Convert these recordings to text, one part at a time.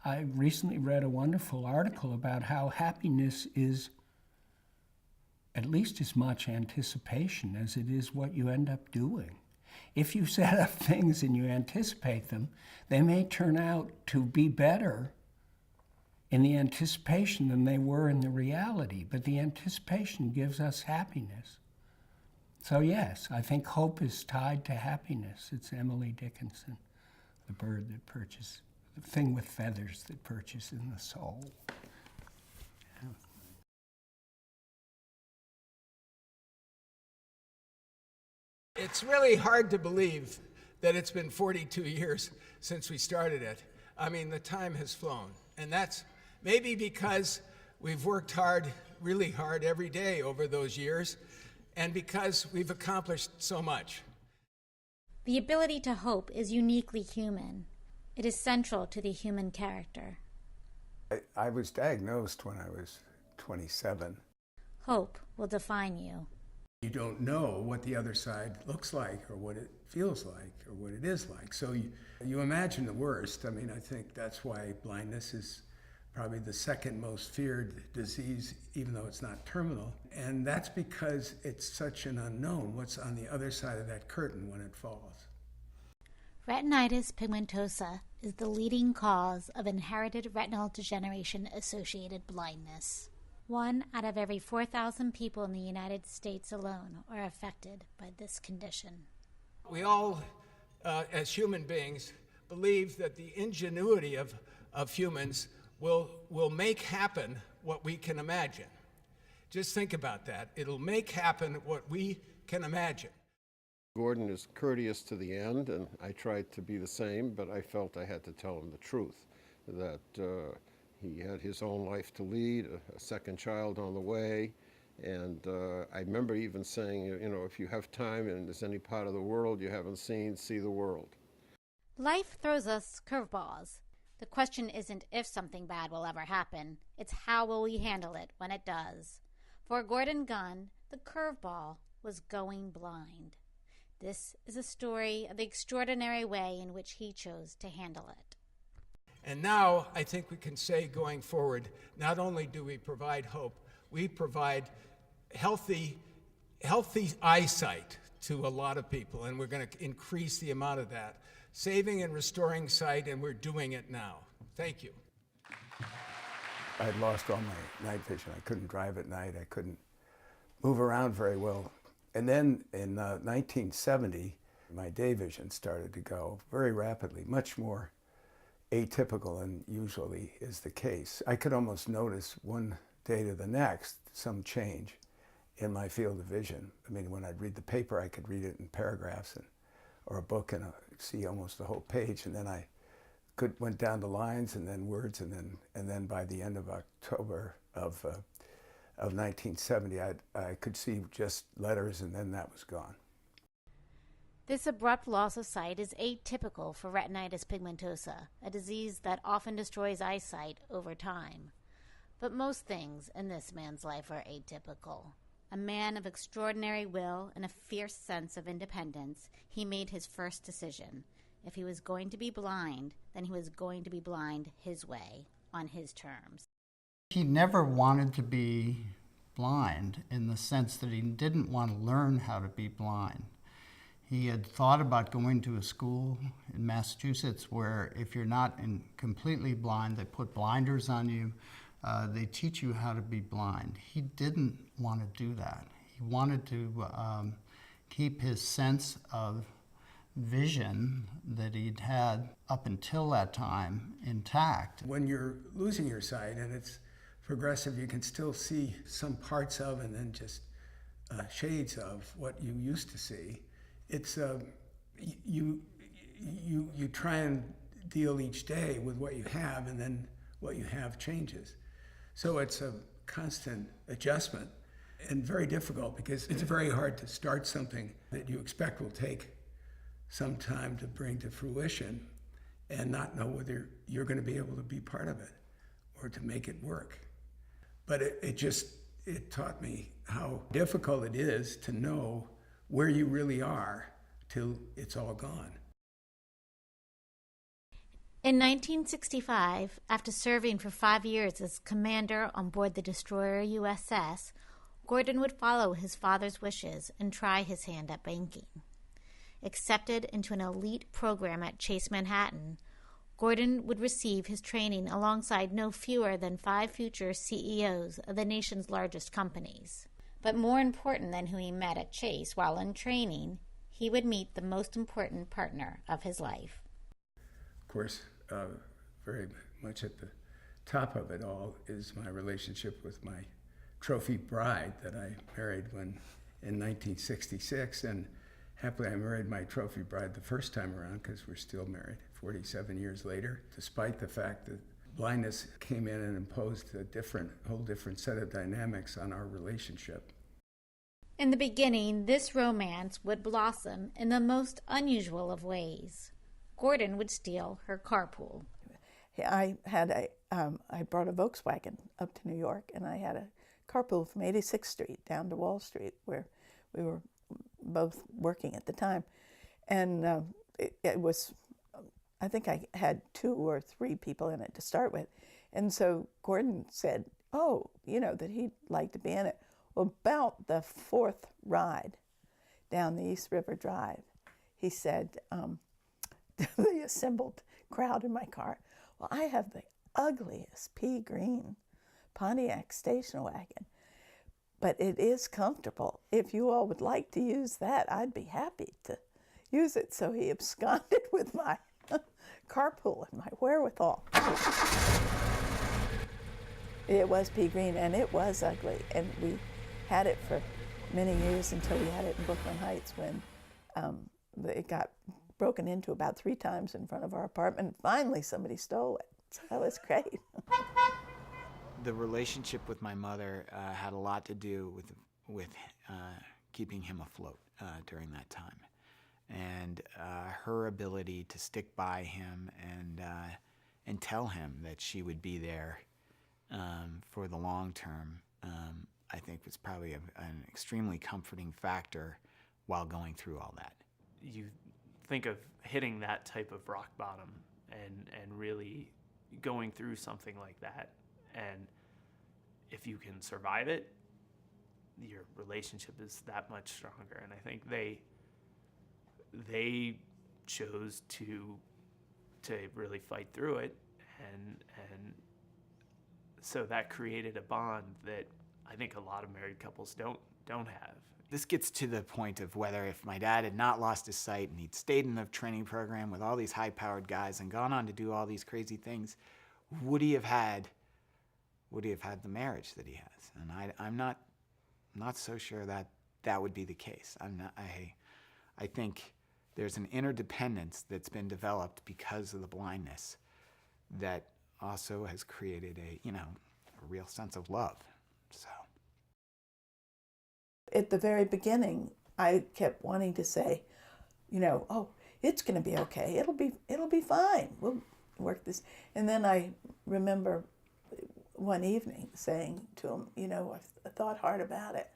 I recently read a wonderful article about how happiness is at least as much anticipation as it is what you end up doing. If you set up things and you anticipate them, they may turn out to be better in the anticipation than they were in the reality, but the anticipation gives us happiness. So yes, I think hope is tied to happiness. It's Emily Dickinson, the bird that perches, the thing with feathers that perches in the soul. Yeah. It's really hard to believe that it's been 42 years since we started it. I mean, the time has flown. And that's maybe because we've worked hard, really hard every day over those years, and because we've accomplished so much. The ability to hope is uniquely human. It is central to the human character. I was diagnosed when I was 27. Hope will define you. You don't know what the other side looks like or what it feels like or what it is like. So you imagine the worst. I mean, I think that's why blindness is probably the second most feared disease, even though it's not terminal. And that's because it's such an unknown, what's on the other side of that curtain when it falls. Retinitis pigmentosa is the leading cause of inherited retinal degeneration-associated blindness. 1 out of every 4,000 people in the United States alone are affected by this condition. We all, as human beings, believe that the ingenuity of humans will make happen what we can imagine. Just think about that. It'll make happen what we can imagine. Gordon is courteous to the end, and I tried to be the same, but I felt I had to tell him the truth, that he had his own life to lead, a second child on the way, and I remember even saying, you know, if you have time and there's any part of the world you haven't seen, see the world. Life throws us curveballs. The question isn't if something bad will ever happen, it's how will we handle it when it does. For Gordon Gunn, the curveball was going blind. This is a story of the extraordinary way in which he chose to handle it. And now I think we can say going forward, not only do we provide hope, we provide healthy eyesight to a lot of people, and we're going to increase the amount of that. Saving and restoring sight, and we're doing it now. Thank you. I had lost all my night vision. I couldn't drive at night. I couldn't move around very well. And then in 1970, my day vision started to go very rapidly, much more atypical than usually is the case. I could almost notice one day to the next some change in my field of vision. I mean, when I'd read the paper, I could read it in paragraphs or a book and see almost the whole page, and then I went down to lines and then words, and then by the end of October of 1970, I could see just letters, and then that was gone. This abrupt loss of sight is atypical for retinitis pigmentosa, a disease that often destroys eyesight over time. But most things in this man's life are atypical. A man of extraordinary will and a fierce sense of independence, he made his first decision. If he was going to be blind, then he was going to be blind his way, on his terms. He never wanted to be blind in the sense that he didn't want to learn how to be blind. He had thought about going to a school in Massachusetts where if you're not completely blind, they put blinders on you. They teach you how to be blind. He didn't want to do that. He wanted to keep his sense of vision that he'd had up until that time intact. When you're losing your sight and it's progressive, you can still see some parts of and then just shades of what you used to see. It's you try and deal each day with what you have, and then what you have changes. So it's a constant adjustment and very difficult because it's very hard to start something that you expect will take some time to bring to fruition and not know whether you're going to be able to be part of it or to make it work. But it taught me how difficult it is to know where you really are till it's all gone. In 1965, after serving for 5 years as commander on board the destroyer USS, Gordon would follow his father's wishes and try his hand at banking. Accepted into an elite program at Chase Manhattan, Gordon would receive his training alongside no fewer than 5 future CEOs of the nation's largest companies. But more important than who he met at Chase while in training, he would meet the most important partner of his life. Of course, very much at the top of it all is my relationship with my trophy bride that I married in 1966, and happily I married my trophy bride the first time around because we're still married 47 years later, despite the fact that blindness came in and imposed a whole different set of dynamics on our relationship. In the beginning, this romance would blossom in the most unusual of ways. Gordon would steal her carpool. I brought a Volkswagen up to New York, and I had a carpool from 86th Street down to Wall Street, where we were both working at the time. And it was, I think I had 2 or 3 people in it to start with. And so Gordon said, that he'd like to be in it. Well, about the 4th ride down the East River Drive, he said, the assembled crowd in my car, well, I have the ugliest pea green Pontiac station wagon, but it is comfortable. If you all would like to use that, I'd be happy to use it. So he absconded with my carpool and my wherewithal. It was pea green, and it was ugly, and we had it for many years until we had it in Brooklyn Heights, when it got broken into about 3 times in front of our apartment. Finally, somebody stole it. So that was great. The relationship with my mother had a lot to do with keeping him afloat during that time, and her ability to stick by him and tell him that she would be there for the long term. I think was probably an extremely comforting factor while going through all that. You think of hitting that type of rock bottom and really going through something like that, and if you can survive it, your relationship is that much stronger. And I think they chose to really fight through it, and so that created a bond that I think a lot of married couples don't have. This gets to the point of whether, if my dad had not lost his sight and he'd stayed in the training program with all these high-powered guys and gone on to do all these crazy things, would he have had the marriage that he has? And I'm not so sure that would be the case. I think there's an interdependence that's been developed because of the blindness that also has created a real sense of love. So. At the very beginning, I kept wanting to say, it's going to be okay. It'll be fine. We'll work this. And then I remember one evening saying to him, I thought hard about it.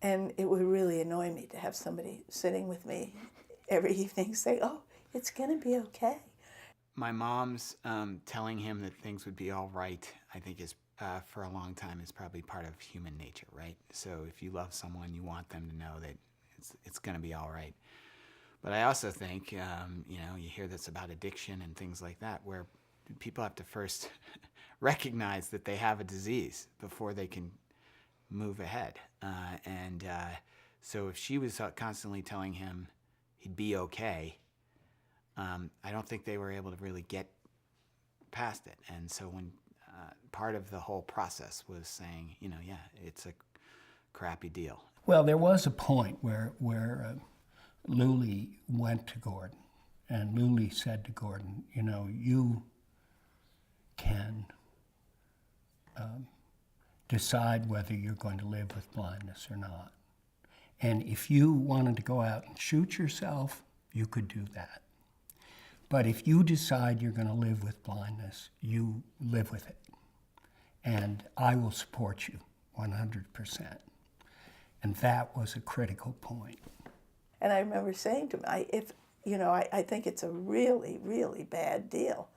And it would really annoy me to have somebody sitting with me every evening say, it's going to be okay. My mom's telling him that things would be all right, I think is for a long time is probably part of human nature, right? So if you love someone, you want them to know that it's going to be all right. But I also think, you hear this about addiction and things like that, where people have to first recognize that they have a disease before they can move ahead. So if she was constantly telling him he'd be okay, I don't think they were able to really get past it. And so when part of the whole process was saying, it's a crappy deal. Well, there was a point where Luli went to Gordon, and Luli said to Gordon, you can decide whether you're going to live with blindness or not. And if you wanted to go out and shoot yourself, you could do that. But if you decide you're going to live with blindness, you live with it. And I will support you 100%. And that was a critical point. And I remember saying to him, you know, I think it's a really, really bad deal.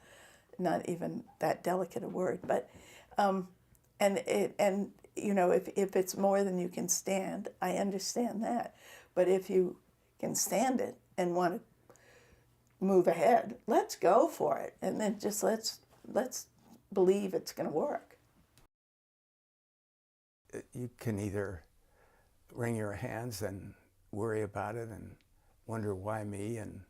Not even that delicate a word, but, and you know, if it's more than you can stand, I understand that. But if you can stand it and want to move ahead, let's go for it, and then just let's believe it's going to work. You can either wring your hands and worry about it and wonder why me, and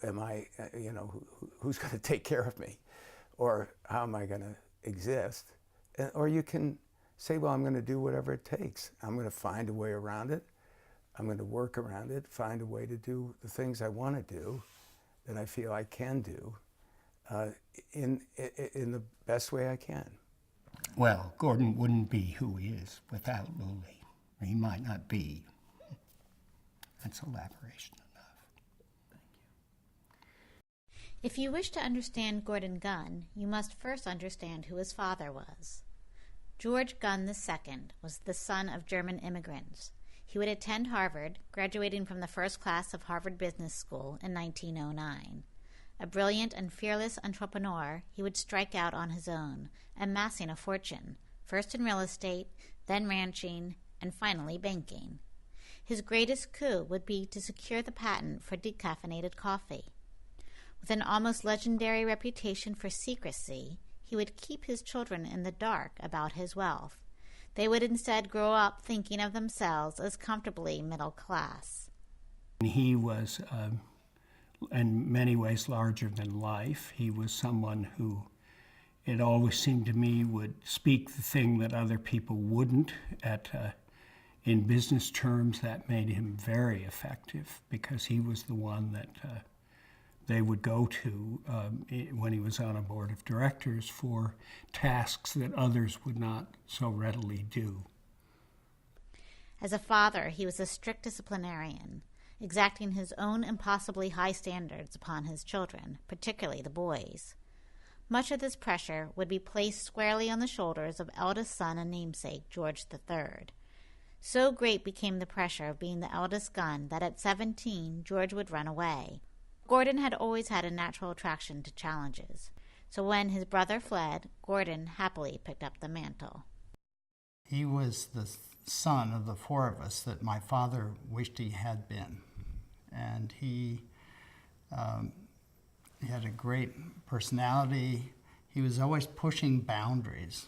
am I, you know, who's going to take care of me, or how am I going to exist? Or you can say, well, I'm going to do whatever it takes. I'm going to find a way around it. I'm going to work around it, find a way to do the things I want to do, that I feel I can do, in the best way I can. Well, Gordon wouldn't be who he is without Lily. He might not be. That's elaboration enough. If you wish to understand Gordon Gunn, you must first understand who his father was. George Gunn II was the son of German immigrants. He would attend Harvard, graduating from the first class of Harvard Business School in 1909. A brilliant and fearless entrepreneur, he would strike out on his own, amassing a fortune, first in real estate, then ranching, and finally banking. His greatest coup would be to secure the patent for decaffeinated coffee. With an almost legendary reputation for secrecy, he would keep his children in the dark about his wealth. They would instead grow up thinking of themselves as comfortably middle class. He was, in many ways, larger than life. He was someone who, it always seemed to me, would speak the thing that other people wouldn't. In business terms, that made him very effective, because he was the one that they would go to when he was on a board of directors for tasks that others would not so readily do. As a father, he was a strict disciplinarian, exacting his own impossibly high standards upon his children, particularly the boys. Much of this pressure would be placed squarely on the shoulders of eldest son and namesake George III. So great became the pressure of being the eldest Gunn that at 17, George would run away. Gordon had always had a natural attraction to challenges, so when his brother fled, Gordon happily picked up the mantle. He was the son of the four of us that my father wished he had been. And he had a great personality. He was always pushing boundaries.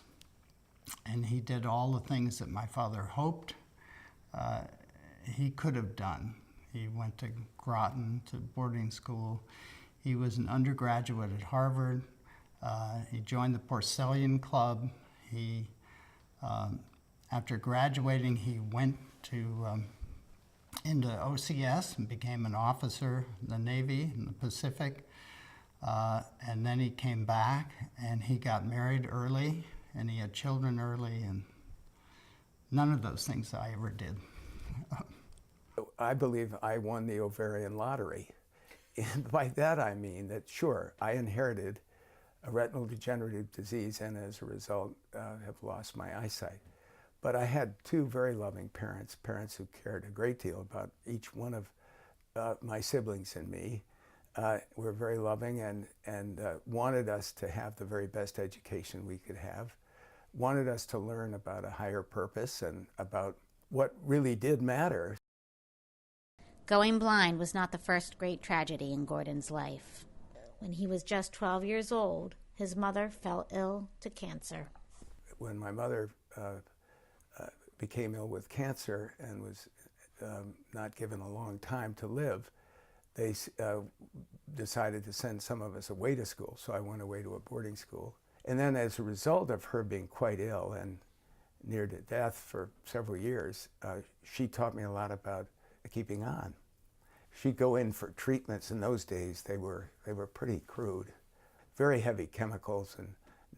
And he did all the things that my father hoped he could have done. He went to Groton, to boarding school. He was an undergraduate at Harvard. He joined the Porcellian Club. He, after graduating, he went into OCS and became an officer in the Navy in the Pacific. And then he came back and he got married early and he had children early, and none of those things I ever did. I believe I won the ovarian lottery. And by that I mean that, sure, I inherited a retinal degenerative disease and as a result have lost my eyesight. But I had two very loving parents who cared a great deal about each one of my siblings and me. Were very loving and wanted us to have the very best education we could have, wanted us to learn about a higher purpose and about what really did matter. Going blind was not the first great tragedy in Gordon's life. When he was just 12 years old, his mother fell ill to cancer. When my mother became ill with cancer and was not given a long time to live, they decided to send some of us away to school, so I went away to a boarding school. And then as a result of her being quite ill and near to death for several years, she taught me a lot about keeping on. She'd go in for treatments. In those days, they were pretty crude. Very heavy chemicals and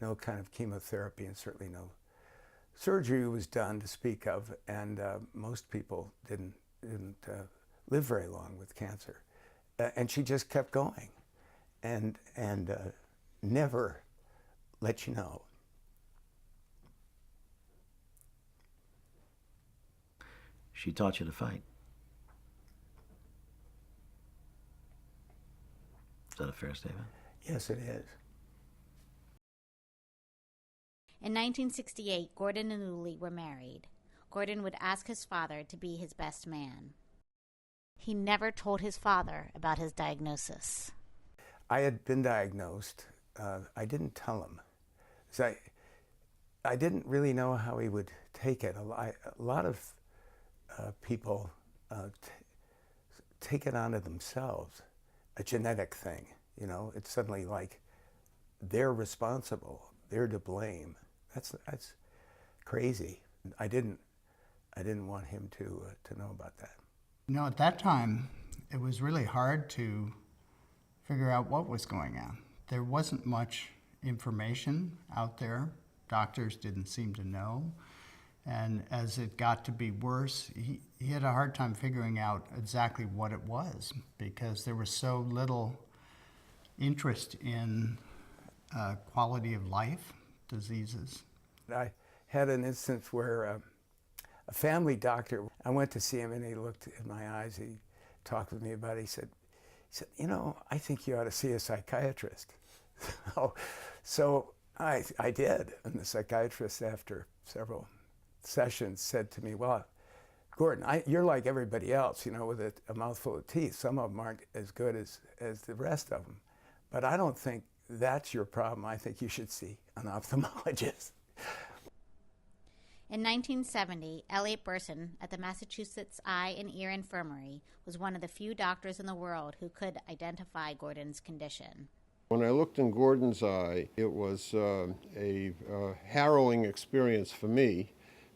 no kind of chemotherapy, and certainly no surgery was done to speak of, and most people didn't live very long with cancer. And she just kept going and never let you know. She taught you to fight. Is that a fair statement? Yes, it is. In 1968, Gordon and Luli were married. Gordon would ask his father to be his best man. He never told his father about his diagnosis. I had been diagnosed. I didn't tell him. So I didn't really know how he would take it. A lot of people take it onto themselves, a genetic thing. You know, it's suddenly like they're responsible, they're to blame. That's crazy. I didn't want him to know about that. You know, at that time, it was really hard to figure out what was going on. There wasn't much information out there. Doctors didn't seem to know. And as it got to be worse, he had a hard time figuring out exactly what it was because there was so little interest in quality of life diseases. I had an instance where a family doctor, I went to see him and he looked in my eyes, he talked with me about it, he said, you know, I think you ought to see a psychiatrist. So I did, and the psychiatrist, after several sessions, said to me, well, Gordon, you're like everybody else, you know, with a mouthful of teeth. Some of them aren't as good as the rest of them. But I don't think that's your problem. I think you should see an ophthalmologist. In 1970, Elliot Burson at the Massachusetts Eye and Ear Infirmary was one of the few doctors in the world who could identify Gordon's condition. When I looked in Gordon's eye, it was a harrowing experience for me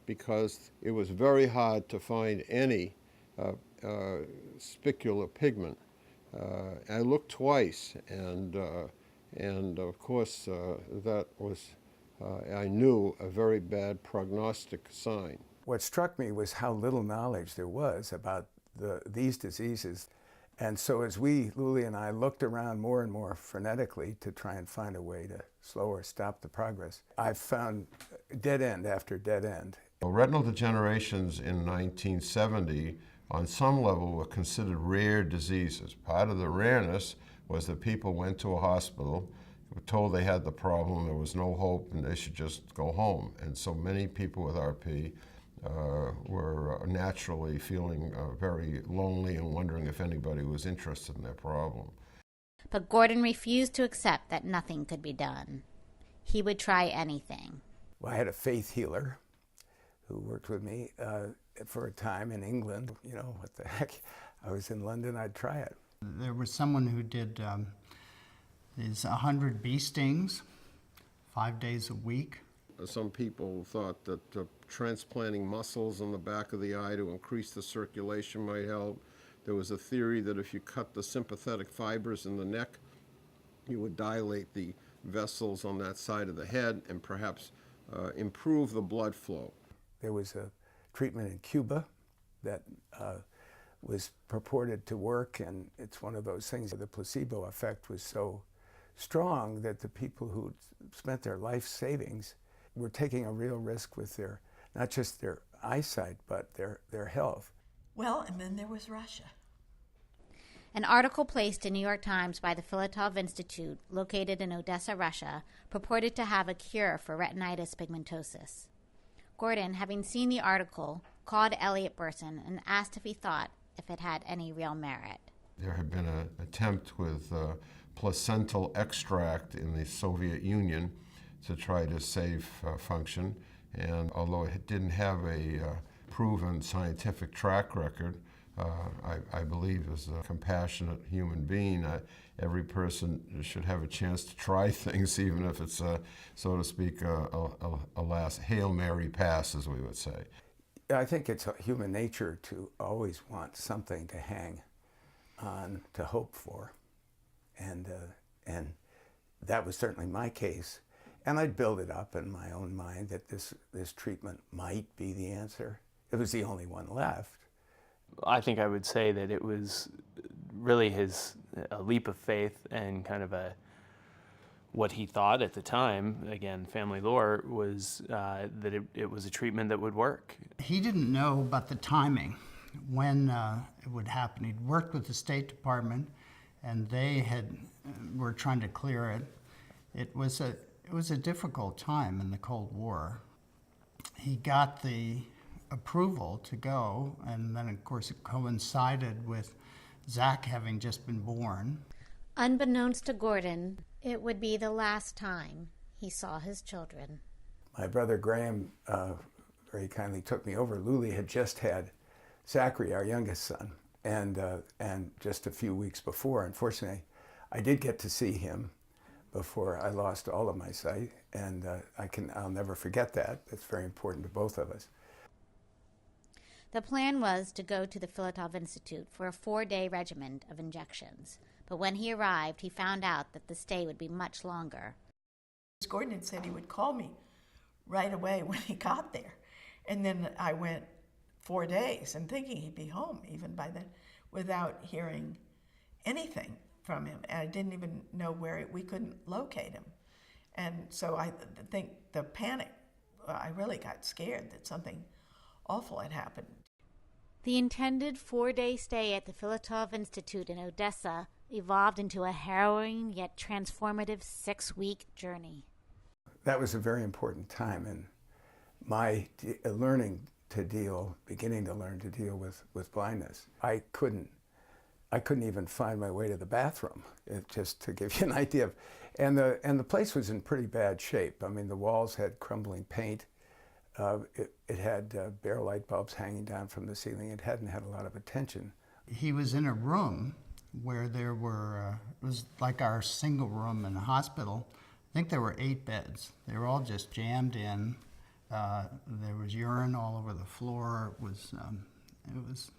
because it was very hard to find any spicular pigment. I looked twice, and of course that was, I knew, a very bad prognostic sign. What struck me was how little knowledge there was about these diseases. And so as Luli and I looked around more and more frenetically to try and find a way to slow or stop the progress, I found dead end after dead end. Well, retinal degenerations in 1970 on some level were considered rare diseases. Part of the rareness was that people went to a hospital, were told they had the problem, there was no hope, and they should just go home. And so many people with RP were naturally feeling very lonely and wondering if anybody was interested in their problem. But Gordon refused to accept that nothing could be done. He would try anything. Well, I had a faith healer who worked with me for a time in England. You know, what the heck? I was in London, I'd try it. There was someone who did these 100 bee stings 5 days a week. Some people thought that transplanting muscles in the back of the eye to increase the circulation might help. There was a theory that if you cut the sympathetic fibers in the neck, you would dilate the vessels on that side of the head and perhaps improve the blood flow. There was a treatment in Cuba that was purported to work, and it's one of those things. The placebo effect was so strong that the people who spent their life savings were taking a real risk with their, not just their eyesight, but their health. Well, and then there was Russia. An article placed in New York Times by the Filatov Institute, located in Odessa, Russia, purported to have a cure for retinitis pigmentosus. Gordon, having seen the article, called Elliot Burson and asked if he thought if it had any real merit. There had been an attempt with placental extract in the Soviet Union to try to save function, and although it didn't have a proven scientific track record, I believe as a compassionate human being, every person should have a chance to try things, even if it's, so to speak, a last Hail Mary pass, as we would say. I think it's human nature to always want something to hang on, to hope for, and that was certainly my case. And I'd build it up in my own mind that this treatment might be the answer. It was the only one left. I think I would say that it was really a leap of faith and kind of what he thought at the time, again, family lore, was that it was a treatment that would work. He didn't know about the timing, when it would happen. He'd worked with the State Department, and they had were trying to clear it. It was a difficult time in the Cold War. He got the approval to go, and then of course it coincided with Zach having just been born. Unbeknownst to Gordon, it would be the last time he saw his children. My brother Graham very kindly took me over. Luli had just had Zachary, our youngest son, and just a few weeks before. Unfortunately, I did get to see him before I lost all of my sight, and I'll never forget that. It's very important to both of us. The plan was to go to the Filatov Institute for a 4-day regimen of injections. But when he arrived, he found out that the stay would be much longer. Gordon had said he would call me right away when he got there. And then I went 4 days and thinking he'd be home even by then without hearing anything from him. And I didn't even know we couldn't locate him. And so I think the panic, I really got scared that something awful had happened. The intended 4-day stay at the Filatov Institute in Odessa evolved into a harrowing yet transformative 6-week journey. That was a very important time in my beginning to learn to deal with blindness. I couldn't even find my way to the bathroom, just to give you an idea of, and the place was in pretty bad shape. I mean, the walls had crumbling paint. It had bare light bulbs hanging down from the ceiling. It hadn't had a lot of attention. He was in a room where there were, it was like our single room in the hospital. I think there were 8 beds. They were all just jammed in. There was urine all over the floor. It was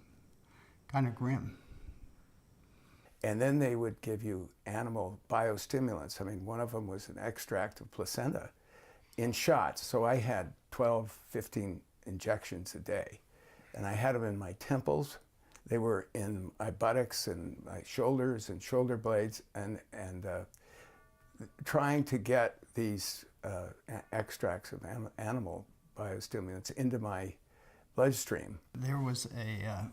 kind of grim. And then they would give you animal biostimulants. I mean, one of them was an extract of placenta in shots. So I had 12, 15 injections a day. And I had them in my temples. They were in my buttocks and my shoulders and shoulder blades, and trying to get these extracts of animal biostimulants into my bloodstream. There was a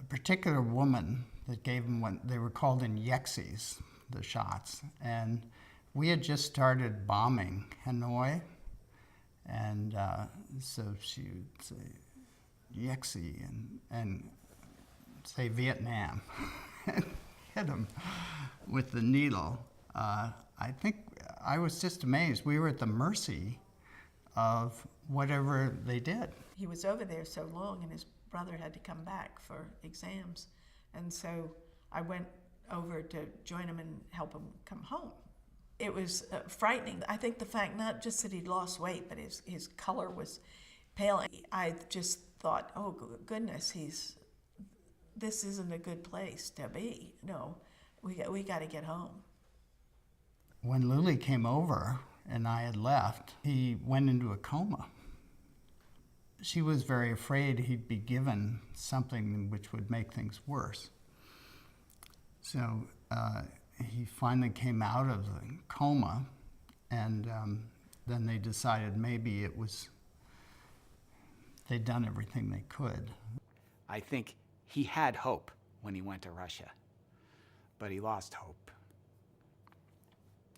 particular woman that gave them what they were called injeccies, the shots, and we had just started bombing Hanoi, and so she would say Yexi and say Vietnam and hit him with the needle. I think I was just amazed. We were at the mercy of whatever they did. He was over there so long and his brother had to come back for exams. And so I went over to join him and help him come home. It was frightening. I think the fact not just that he'd lost weight, but his color was pale. I just thought, oh goodness, this isn't a good place to be. No, we got to get home. When Luli came over and I had left, he went into a coma. She was very afraid he'd be given something which would make things worse. So he finally came out of the coma, and then they decided maybe they'd done everything they could. I think he had hope when he went to Russia, but he lost hope.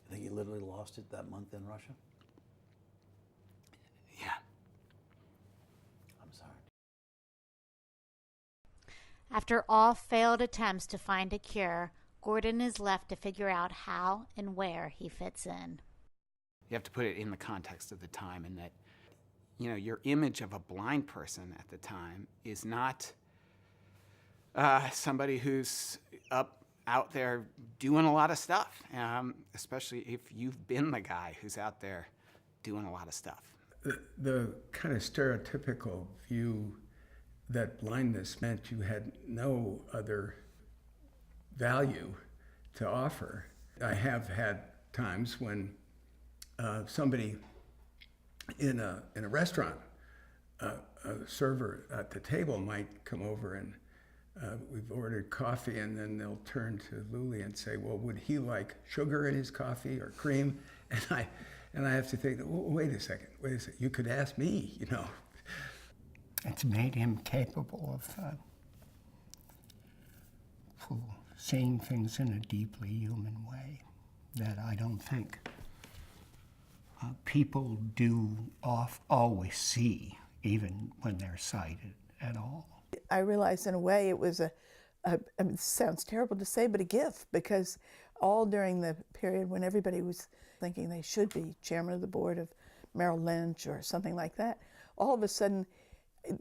I think he literally lost it that month in Russia? Yeah. I'm sorry. After all failed attempts to find a cure, Gordon is left to figure out how and where he fits in. You have to put it in the context of the time, and that, your image of a blind person at the time is not somebody who's out there doing a lot of stuff, especially if you've been the guy who's out there doing a lot of stuff. The kind of stereotypical view that blindness meant you had no other value to offer. I have had times when somebody in a restaurant, a server at the table might come over and we've ordered coffee, and then they'll turn to Luli and say, well, would he like sugar in his coffee or cream? And I have to think, wait a second, you could ask me, It's made him capable of seeing things in a deeply human way. that I don't think people do always see, even when they're sighted at all. I realized in a way it was I mean, it sounds terrible to say, but a gift, because all during the period when everybody was thinking they should be chairman of the board of Merrill Lynch or something like that, all of a sudden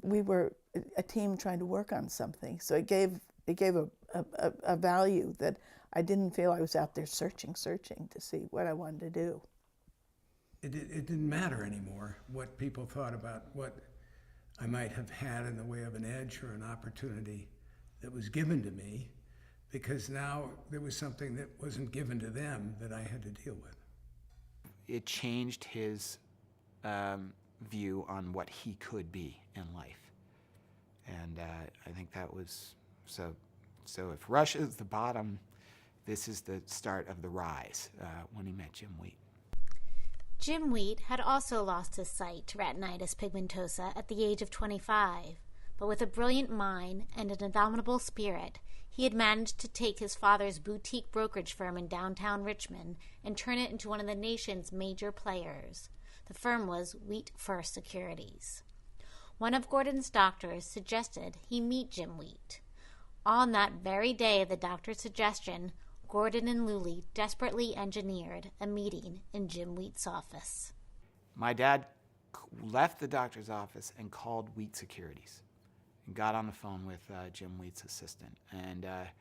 we were a team trying to work on something. So it gave a value that I didn't feel I was out there searching to see what I wanted to do. It didn't matter anymore what people thought about what I might have had in the way of an edge or an opportunity that was given to me, because now there was something that wasn't given to them that I had to deal with. It changed his view on what he could be in life. And I think that was, so if Russia is the bottom, this is the start of the rise when he met Jim Wheat. Jim Wheat had also lost his sight to retinitis pigmentosa at the age of 25, but with a brilliant mind and an indomitable spirit, he had managed to take his father's boutique brokerage firm in downtown Richmond and turn it into one of the nation's major players. The firm was Wheat First Securities. One of Gordon's doctors suggested he meet Jim Wheat. On that very day of the doctor's suggestion, Gordon and Lully desperately engineered a meeting in Jim Wheat's office. My dad left the doctor's office and called Wheat Securities and got on the phone with Jim Wheat's assistant. And I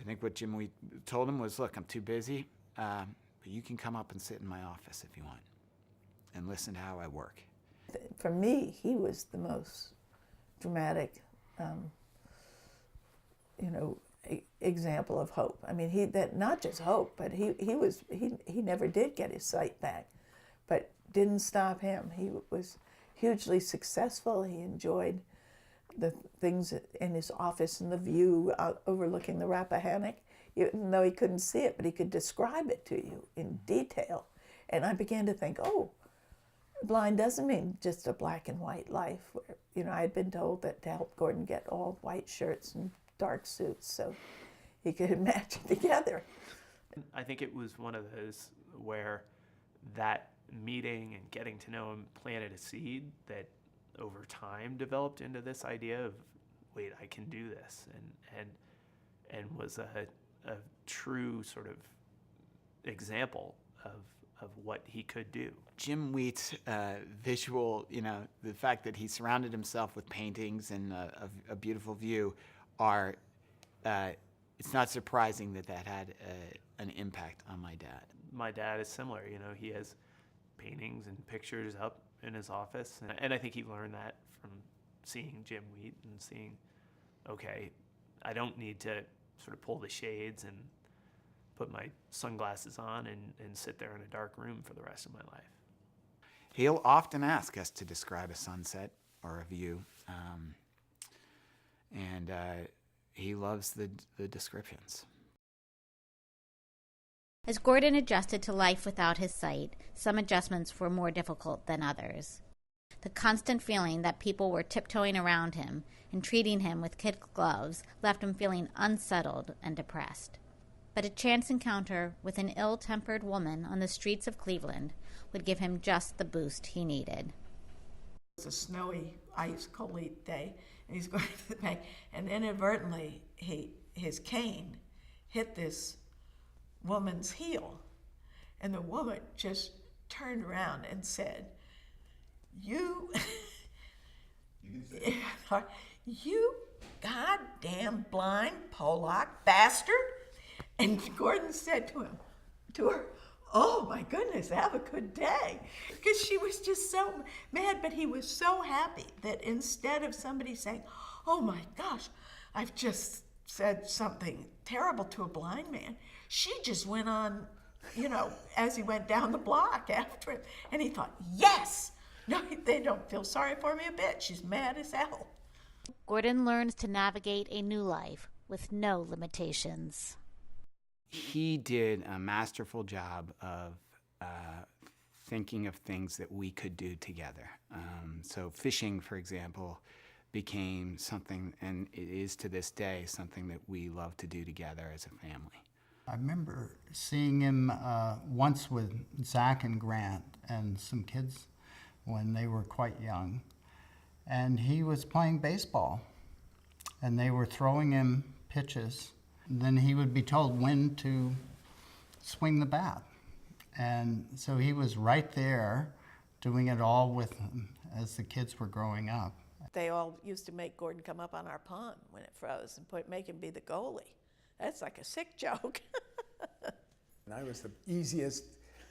think what Jim Wheat told him was, look, I'm too busy, but you can come up and sit in my office if you want and listen to how I work. For me, he was the most dramatic, example of hope. I mean, not just hope, but he never did get his sight back, but didn't stop him. He was hugely successful. He enjoyed the things in his office and the view overlooking the Rappahannock, even though he couldn't see it, but he could describe it to you in detail. And I began to think, oh, blind doesn't mean just a black and white life. Where, I had been told that to help Gordon get all white shirts and dark suits so he could match it together. I think it was one of those where that meeting and getting to know him planted a seed that over time developed into this idea of, wait, I can do this, and was a true sort of example of what he could do. Jim Wheat's visual, the fact that he surrounded himself with paintings and a beautiful view are, it's not surprising that had an impact on my dad. My dad is similar, he has paintings and pictures up in his office, and I think he learned that from seeing Jim Wheat and seeing, okay, I don't need to sort of pull the shades and put my sunglasses on and sit there in a dark room for the rest of my life. He'll often ask us to describe a sunset or a view, and he loves the descriptions. As Gordon adjusted to life without his sight, some adjustments were more difficult than others. The constant feeling that people were tiptoeing around him and treating him with kid gloves left him feeling unsettled and depressed. But a chance encounter with an ill-tempered woman on the streets of Cleveland would give him just the boost he needed. It was a snowy, ice-cold day, and he's going to the bank, and inadvertently his cane hit this woman's heel, and the woman just turned around and said, you goddamn blind Polak bastard. And Gordon said to her, oh my goodness, have a good day. Because she was just so mad, but he was so happy that instead of somebody saying, oh my gosh, I've just said something terrible to a blind man, she just went on, as he went down the block after him. And he thought, yes, no, they don't feel sorry for me a bit. She's mad as hell. Gordon learns to navigate a new life with no limitations. He did a masterful job of thinking of things that we could do together. So fishing, for example, became something, and it is to this day, something that we love to do together as a family. I remember seeing him once with Zach and Grant and some kids when they were quite young. And he was playing baseball. And they were throwing him pitches. And then he would be told when to swing the bat. And so he was right there doing it all with them as the kids were growing up. They all used to make Gordon come up on our pond when it froze and make him be the goalie. That's like a sick joke. And I was the easiest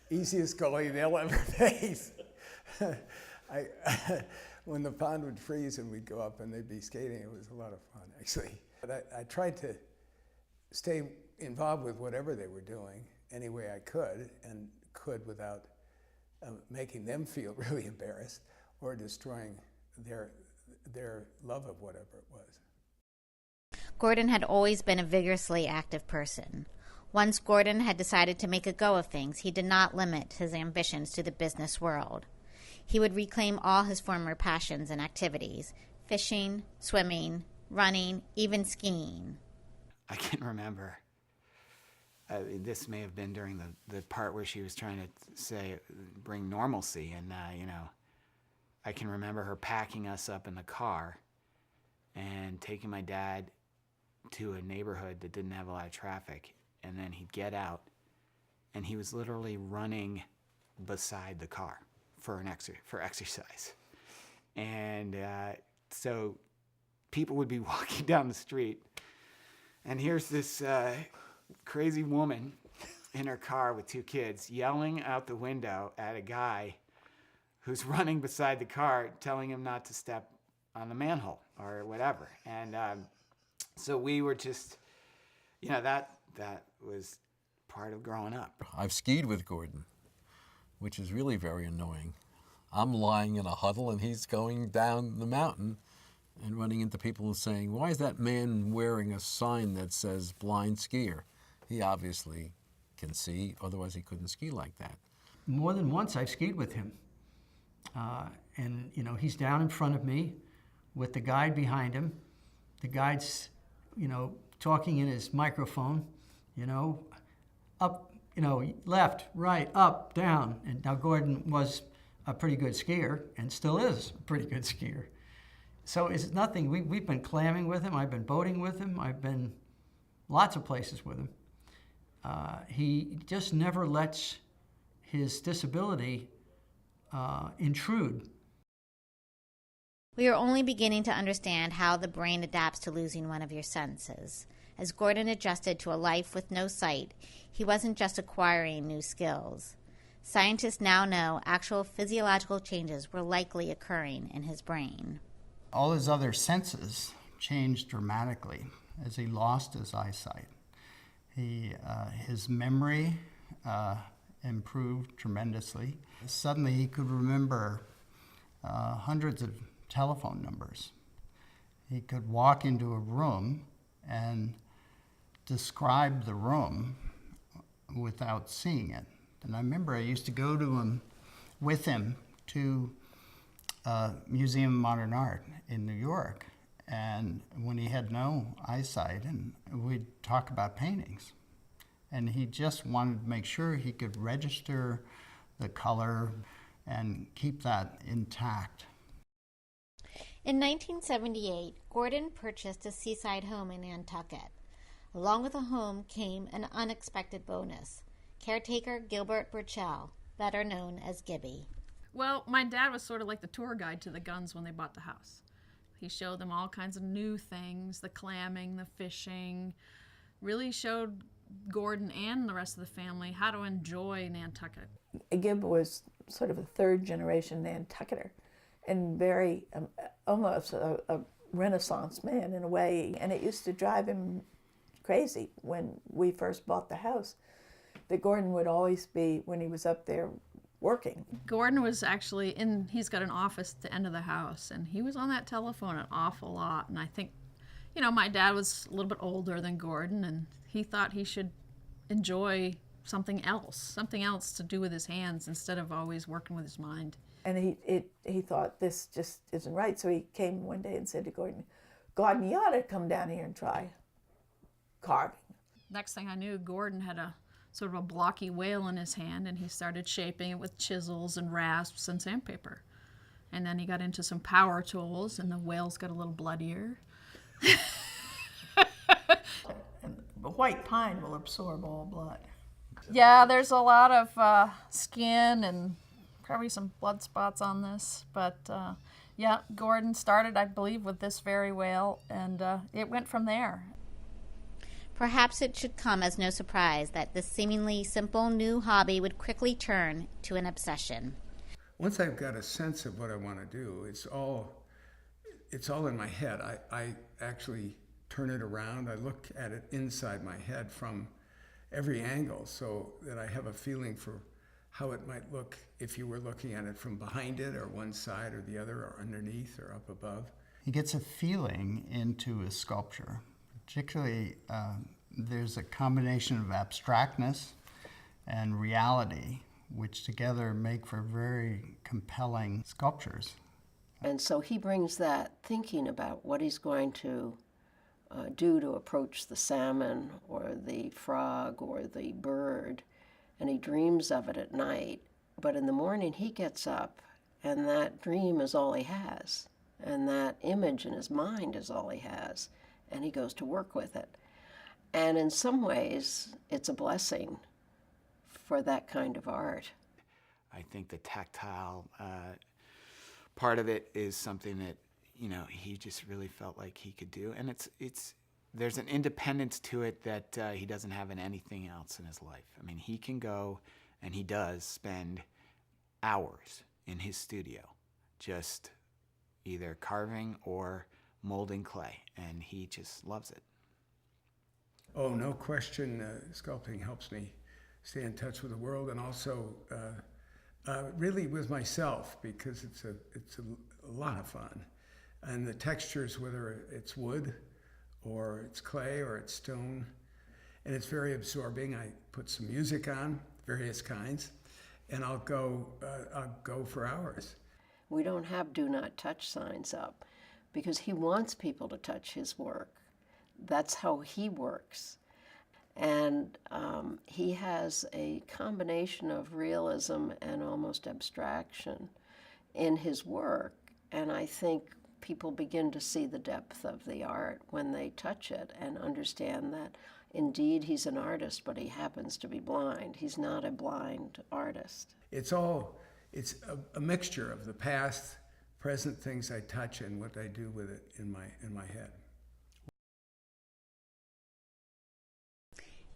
goalie they'll ever face. When the pond would freeze and we'd go up and they'd be skating, it was a lot of fun, actually. But I tried to stay involved with whatever they were doing any way I could, and could without making them feel really embarrassed or destroying their love of whatever it was. Gordon had always been a vigorously active person. Once Gordon had decided to make a go of things, he did not limit his ambitions to the business world. He would reclaim all his former passions and activities: fishing, swimming, running, even skiing. I can remember, this may have been during the part where she was trying to say, bring normalcy, and I can remember her packing us up in the car and taking my dad to a neighborhood that didn't have a lot of traffic, and then he'd get out and he was literally running beside the car for exercise. And so people would be walking down the street, and here's this crazy woman in her car with two kids yelling out the window at a guy who's running beside the car, telling him not to step on the manhole or whatever. And so we were just, that was part of growing up. I've skied with Gordon, which is really very annoying. I'm lying in a huddle and he's going down the mountain and running into people and saying, "Why is that man wearing a sign that says blind skier?" He obviously can see, otherwise he couldn't ski like that. More than once I've skied with him. And he's down in front of me with the guide behind him. The guide's, talking in his microphone, up, left, right, up, down. And now Gordon was a pretty good skier and still is a pretty good skier. So it's nothing. We've been clamming with him. I've been boating with him. I've been lots of places with him. He just never lets his disability intrude. We are only beginning to understand how the brain adapts to losing one of your senses. As Gordon adjusted to a life with no sight, he wasn't just acquiring new skills. Scientists now know actual physiological changes were likely occurring in his brain. All his other senses changed dramatically as he lost his eyesight. His memory improved tremendously. Suddenly he could remember hundreds of telephone numbers. He could walk into a room and describe the room without seeing it. And I remember I used to go with him to Museum of Modern Art in New York, and when he had no eyesight, and we'd talk about paintings. And he just wanted to make sure he could register the color and keep that intact. In 1978, Gordon purchased a seaside home in Nantucket. Along with the home came an unexpected bonus: caretaker Gilbert Burchell, better known as Gibby. Well, my dad was sort of like the tour guide to the Guns when they bought the house. He showed them all kinds of new things, the clamming, the fishing, really showed Gordon and the rest of the family how to enjoy Nantucket. Gib was sort of a third-generation Nantucketer and very, almost a Renaissance man in a way. And it used to drive him crazy when we first bought the house, that Gordon would always be, when he was up there working. Gordon was actually he's got an office at the end of the house, and he was on that telephone an awful lot. And I think, my dad was a little bit older than Gordon, and he thought he should enjoy something else to do with his hands instead of always working with his mind. And he thought this just isn't right. So he came one day and said to Gordon, "Gordon, you ought to come down here and try carving." Next thing I knew, Gordon had a sort of a blocky whale in his hand, and he started shaping it with chisels and rasps and sandpaper. And then he got into some power tools, and the whales got a little bloodier. The white pine will absorb all blood. Yeah, there's a lot of skin and probably some blood spots on this. But yeah, Gordon started, I believe, with this very whale, and it went from there. Perhaps it should come as no surprise that this seemingly simple new hobby would quickly turn to an obsession. Once I've got a sense of what I want to do, it's all in my head. I actually turn it around. I look at it inside my head from every angle so that I have a feeling for how it might look if you were looking at it from behind it or one side or the other or underneath or up above. He gets a feeling into his sculpture. Particularly, there's a combination of abstractness and reality, which together make for very compelling sculptures. And so he brings that thinking about what he's going to do to approach the salmon or the frog or the bird, and he dreams of it at night. But in the morning he gets up, and that dream is all he has, and that image in his mind is all he has, and he goes to work with it. And in some ways, it's a blessing for that kind of art. I think the tactile part of it is something that, you know, he just really felt like he could do. And there's an independence to it that he doesn't have in anything else in his life. I mean, he can go, and he does spend hours in his studio just either carving or molding clay, and he just loves it. Oh, no question, sculpting helps me stay in touch with the world, and also really with myself, because it's a lot of fun. And the textures, whether it's wood or it's clay or it's stone, and it's very absorbing. I put some music on, various kinds, and I'll go for hours. We don't have do not touch signs up because he wants people to touch his work. That's how he works. And he has a combination of realism and almost abstraction in his work. And I think people begin to see the depth of the art when they touch it and understand that indeed he's an artist, but he happens to be blind. He's not a blind artist. It's a mixture of the past, present things I touch and what I do with it in my head.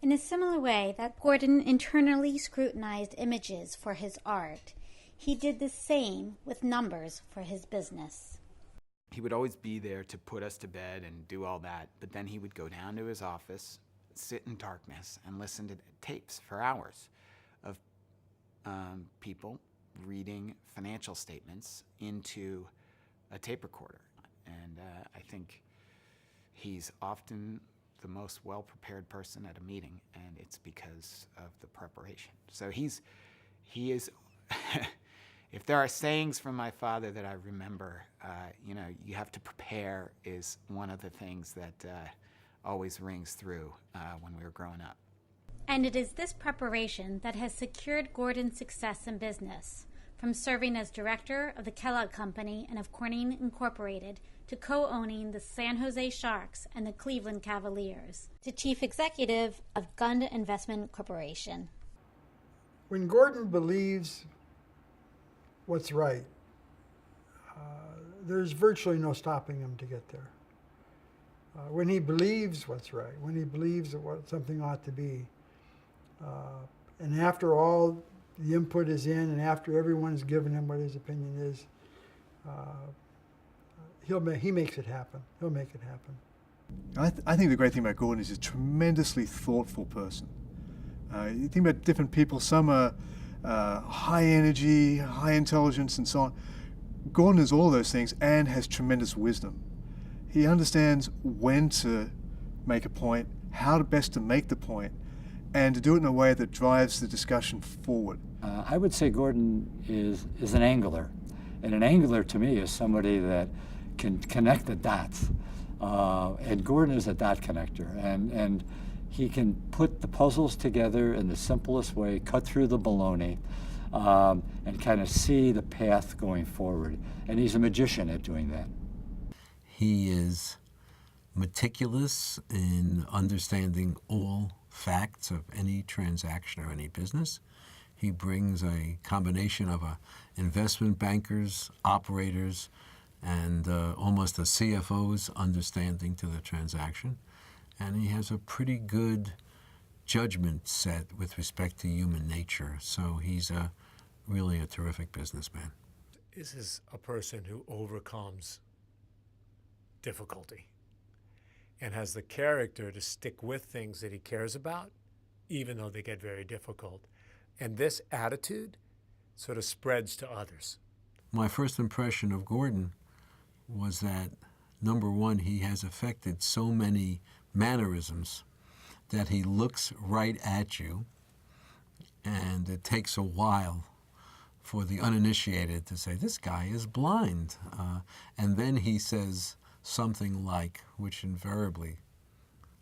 In a similar way that Gordon internally scrutinized images for his art, he did the same with numbers for his business. He would always be there to put us to bed and do all that, but then he would go down to his office, sit in darkness, and listen to tapes for hours of people reading financial statements into a tape recorder. And I think he's often the most well-prepared person at a meeting, and it's because of the preparation. So he is, if there are sayings from my father that I remember, you have to prepare is one of the things that always rings through when we were growing up. And it is this preparation that has secured Gordon's success in business, from serving as director of the Kellogg Company and of Corning Incorporated to co-owning the San Jose Sharks and the Cleveland Cavaliers, to chief executive of Gund Investment Corporation. When Gordon believes what's right, there's virtually no stopping him to get there. When he believes what's right, when he believes what something ought to be, and after all the input is in and after everyone's given him what his opinion is, he makes it happen. He'll make it happen. I think the great thing about Gordon is he's a tremendously thoughtful person. You think about different people, some are high energy, high intelligence and so on. Gordon is all of those things and has tremendous wisdom. He understands when to make a point, how best to make the point, and to do it in a way that drives the discussion forward. I would say Gordon is an angler. And an angler to me is somebody that can connect the dots. And Gordon is a dot connector. And He can put the puzzles together in the simplest way, cut through the baloney, and kind of see the path going forward. And he's a magician at doing that. He is meticulous in understanding all facts of any transaction or any business. He brings a combination of investment bankers, operators, and almost a CFO's understanding to the transaction. And he has a pretty good judgment set with respect to human nature. So he's really a terrific businessman. This is a person who overcomes difficulty and has the character to stick with things that he cares about, even though they get very difficult. And this attitude sort of spreads to others. My first impression of Gordon was that, number one, he has affected so many mannerisms that he looks right at you, and it takes a while for the uninitiated to say, this guy is blind. And then he says something like, which invariably,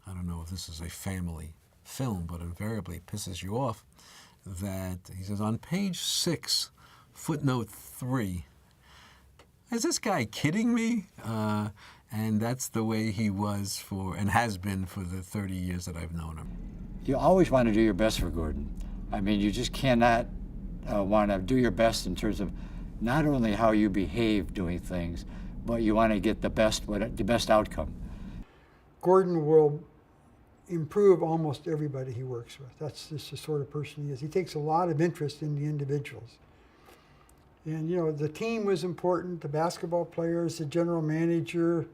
I don't know if this is a family film, but invariably pisses you off, that he says, on page 6, footnote 3, is this guy kidding me? And that's the way he was for, and has been for the 30 years that I've known him. You always want to do your best for Gordon. I mean, you just cannot want to do your best in terms of not only how you behave doing things, but you want to get the best outcome. Gordon will improve almost everybody he works with. That's just the sort of person he is. He takes a lot of interest in the individuals. And you know, the team was important, the basketball players, the general manager,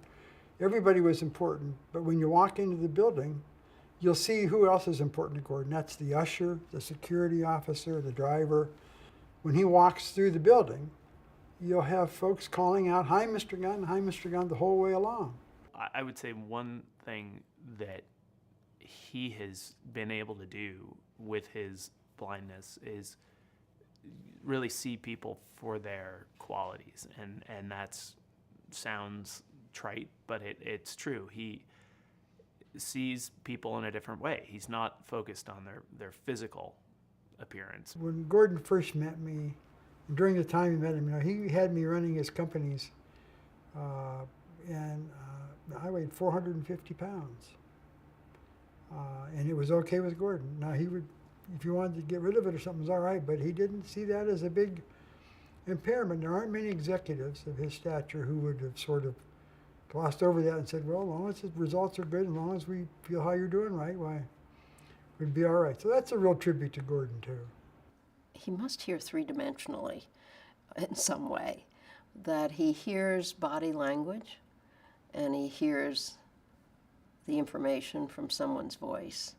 everybody was important. But when you walk into the building, you'll see who else is important to Gordon. That's the usher, the security officer, the driver. When he walks through the building, you'll have folks calling out, hi, Mr. Gunn, the whole way along. I would say one thing that he has been able to do with his blindness is really see people for their qualities. And that's sounds trite, but it's true. He sees people in a different way. He's not focused on their physical appearance. When Gordon first met me, during the time he met him, you know, he had me running his companies, and I weighed 450 pounds. And it was okay with Gordon. Now he would, if you wanted to get rid of it or something, it was all right, but he didn't see that as a big impairment. There aren't many executives of his stature who would have sort of glossed over that and said, well, as long as the results are good, as long as we feel how you're doing right, why, we'd be all right. So that's a real tribute to Gordon, too. He must hear three-dimensionally in some way, that he hears body language and he hears the information from someone's voice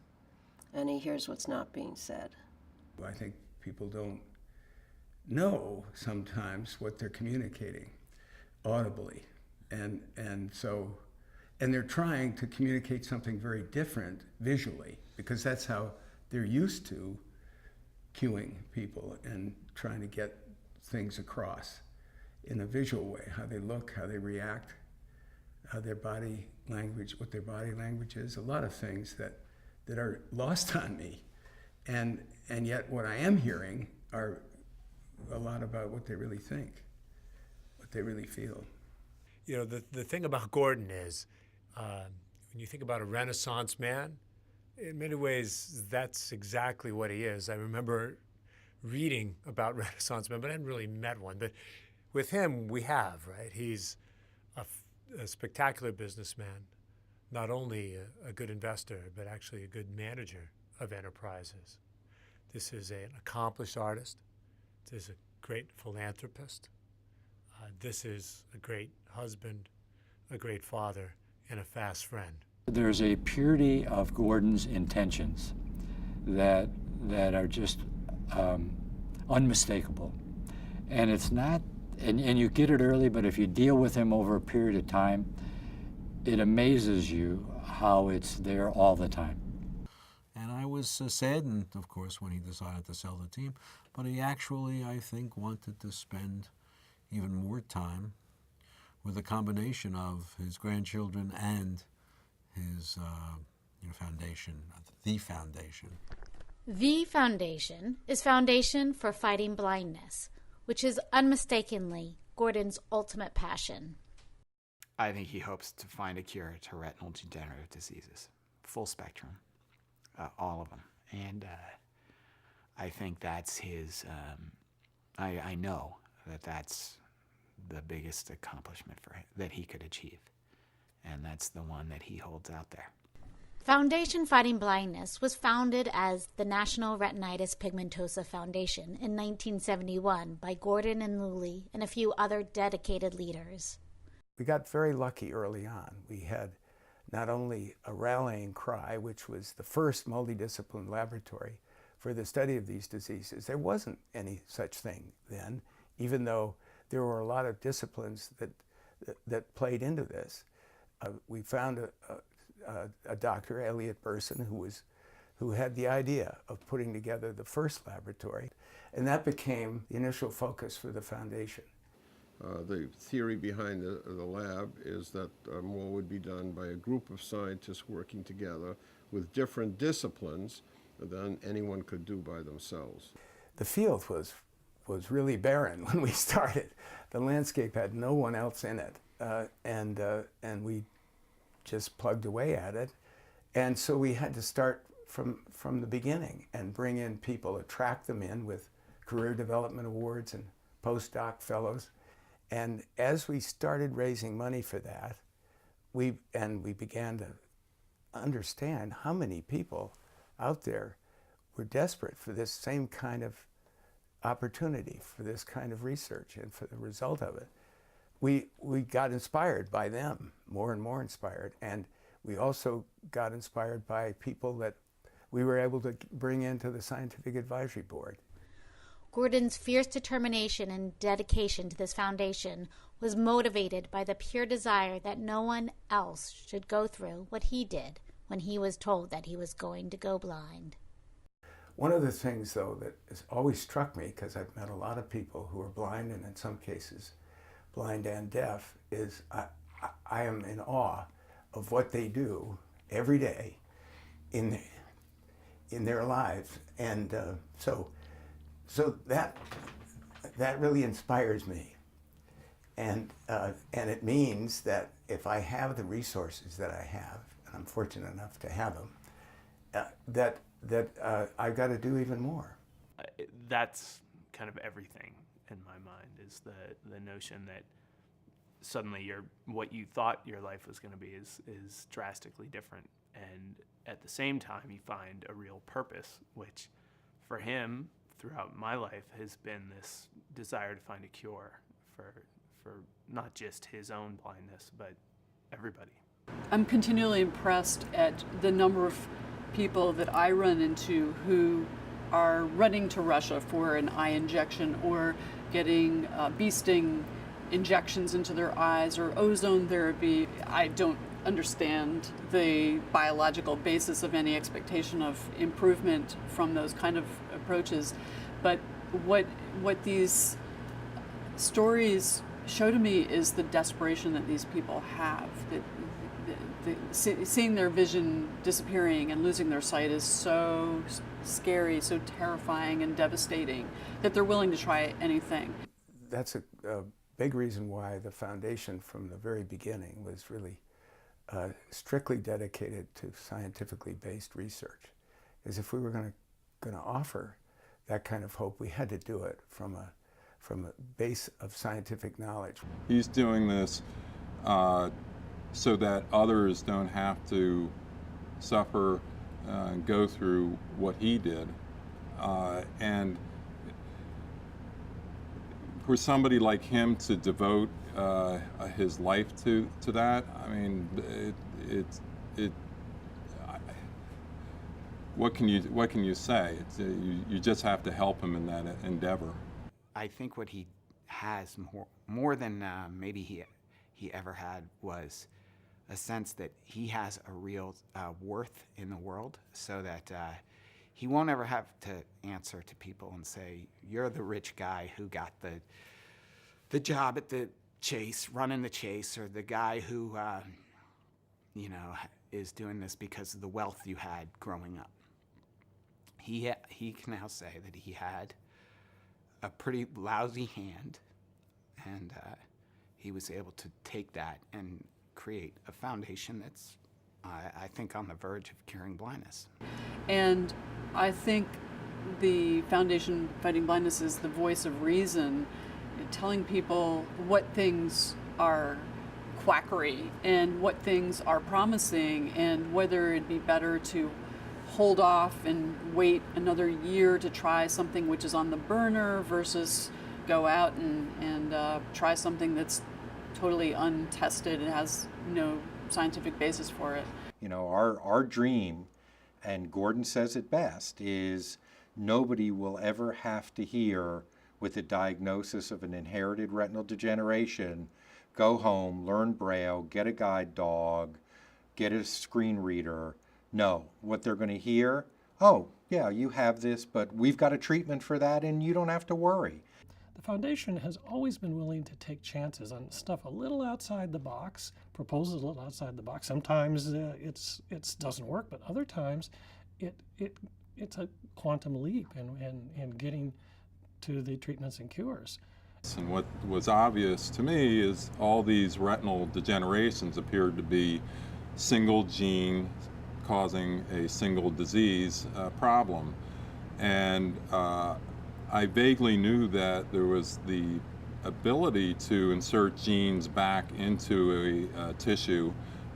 and he hears what's not being said. I think people don't know sometimes what they're communicating audibly. And they're trying to communicate something very different visually, because that's how they're used to cueing people and trying to get things across in a visual way, how they look, how they react, how their body language, what their body language is, a lot of things that are lost on me. And yet what I am hearing are a lot about what they really think, what they really feel. You know, the thing about Gordon is, when you think about a Renaissance man, in many ways, that's exactly what he is. I remember reading about Renaissance men, but I hadn't really met one. But with him, we have, right? He's a spectacular businessman, not only a good investor, but actually a good manager of enterprises. This is an accomplished artist. This is a great philanthropist. This is a great husband, a great father, and a fast friend. There's a purity of Gordon's intentions that are just unmistakable. And it's not, and you get it early, but if you deal with him over a period of time, it amazes you how it's there all the time. And I was saddened, of course, when he decided to sell the team, but he actually, I think, wanted to spend even more time with a combination of his grandchildren and foundation, the foundation? The Foundation is Foundation for Fighting Blindness, which is unmistakably Gordon's ultimate passion. I think he hopes to find a cure to retinal degenerative diseases, full spectrum, all of them. And I think that's his, I know that that's the biggest accomplishment for him that he could achieve. And that's the one that he holds out there. Foundation Fighting Blindness was founded as the National Retinitis Pigmentosa Foundation in 1971 by Gordon and Lully and a few other dedicated leaders. We got very lucky early on. We had not only a rallying cry, which was the first multidisciplinary laboratory for the study of these diseases. There wasn't any such thing then, even though there were a lot of disciplines that played into this. We found a doctor, Elliot Burson, who had the idea of putting together the first laboratory, and that became the initial focus for the foundation. The theory behind the lab is that more would be done by a group of scientists working together with different disciplines than anyone could do by themselves. The field was really barren when we started. The landscape had no one else in it, and we just plugged away at it. And so we had to start from the beginning and bring in people, attract them in with career development awards and postdoc fellows. And as we started raising money for that, we began to understand how many people out there were desperate for this same kind of opportunity, for this kind of research, and for the result of it. We got inspired by them, more and more inspired, and we also got inspired by people that we were able to bring into the Scientific Advisory Board. Gordon's fierce determination and dedication to this foundation was motivated by the pure desire that no one else should go through what he did when he was told that he was going to go blind. One of the things, though, that has always struck me, because I've met a lot of people who are blind and in some cases blind and deaf, is I am in awe of what they do every day in their lives. And so that really inspires me. And it means that if I have the resources that I have, and I'm fortunate enough to have them, that I've got to do even more. That's kind of everything in my mind, is the notion that suddenly what you thought your life was going to be is drastically different. And at the same time, you find a real purpose, which for him, throughout my life, has been this desire to find a cure for not just his own blindness, but everybody. I'm continually impressed at the number of people that I run into who are running to Russia for an eye injection or getting bee sting injections into their eyes or ozone therapy. I don't understand the biological basis of any expectation of improvement from those kind of approaches, but what these stories show to me is the desperation that these people have. That seeing their vision disappearing and losing their sight is so scary, so terrifying and devastating that they're willing to try anything. That's a big reason why the foundation from the very beginning was really strictly dedicated to scientifically based research. Because if we were going to offer that kind of hope, we had to do it from a base of scientific knowledge. He's doing this so that others don't have to suffer and go through what he did. And for somebody like him to devote his life to that, I mean, what can you say? You just have to help him in that endeavor. I think what he has more than maybe he ever had was a sense that he has a real worth in the world, so that he won't ever have to answer to people and say, you're the rich guy who got the job at the chase, running the chase, or the guy who is doing this because of the wealth you had growing up. He can now say that he had a pretty lousy hand, and he was able to take that and create a foundation that's, I think, on the verge of curing blindness. And I think the Foundation Fighting Blindness is the voice of reason, telling people what things are quackery and what things are promising, and whether it'd be better to hold off and wait another year to try something which is on the burner versus go out and try something that's totally untested and has no scientific basis for it. You know, our dream, and Gordon says it best, is nobody will ever have to hear with a diagnosis of an inherited retinal degeneration, go home, learn Braille, get a guide dog, get a screen reader. No, what they're going to hear, oh, yeah, you have this, but we've got a treatment for that and you don't have to worry. The Foundation has always been willing to take chances on stuff a little outside the box, proposals a little outside the box. Sometimes it doesn't work, but other times it's a quantum leap in getting to the treatments and cures. And what was obvious to me is all these retinal degenerations appeared to be single gene causing a single disease problem. And I vaguely knew that there was the ability to insert genes back into a tissue.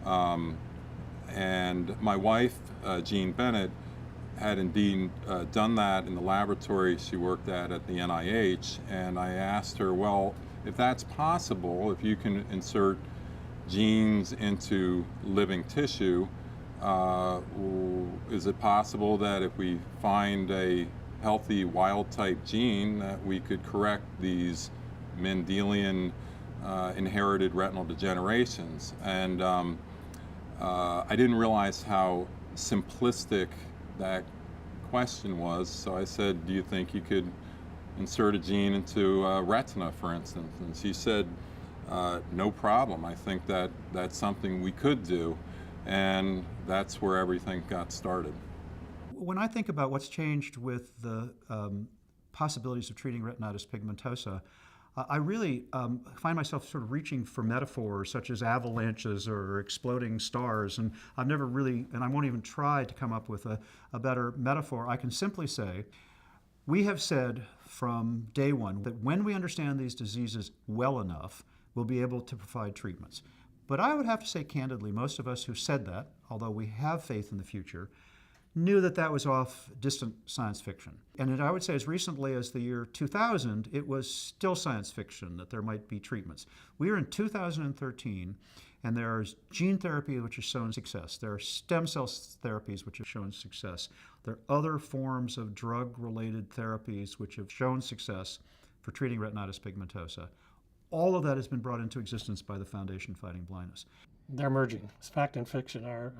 And my wife, Jean Bennett, had indeed done that in the laboratory she worked at the NIH. And I asked her, well, if that's possible, if you can insert genes into living tissue, is it possible that if we find a healthy wild-type gene that we could correct these Mendelian inherited retinal degenerations? And I didn't realize how simplistic that question was, so I said, do you think you could insert a gene into retina, for instance? And she said, no problem. I think that that's something we could do. And that's where everything got started. When I think about what's changed with the possibilities of treating retinitis pigmentosa, I really find myself sort of reaching for metaphors such as avalanches or exploding stars, and I've never really, and I won't even try to come up with a better metaphor. I can simply say, we have said from day one that when we understand these diseases well enough, we'll be able to provide treatments. But I would have to say candidly, most of us who said that, although we have faith in the future, knew that that was off distant science fiction. And I would say as recently as the year 2000, it was still science fiction that there might be treatments. We are in 2013, and there's gene therapy which has shown success. There are stem cell therapies which have shown success. There are other forms of drug-related therapies which have shown success for treating retinitis pigmentosa. All of that has been brought into existence by the Foundation Fighting Blindness. They're merging. Fact and fiction are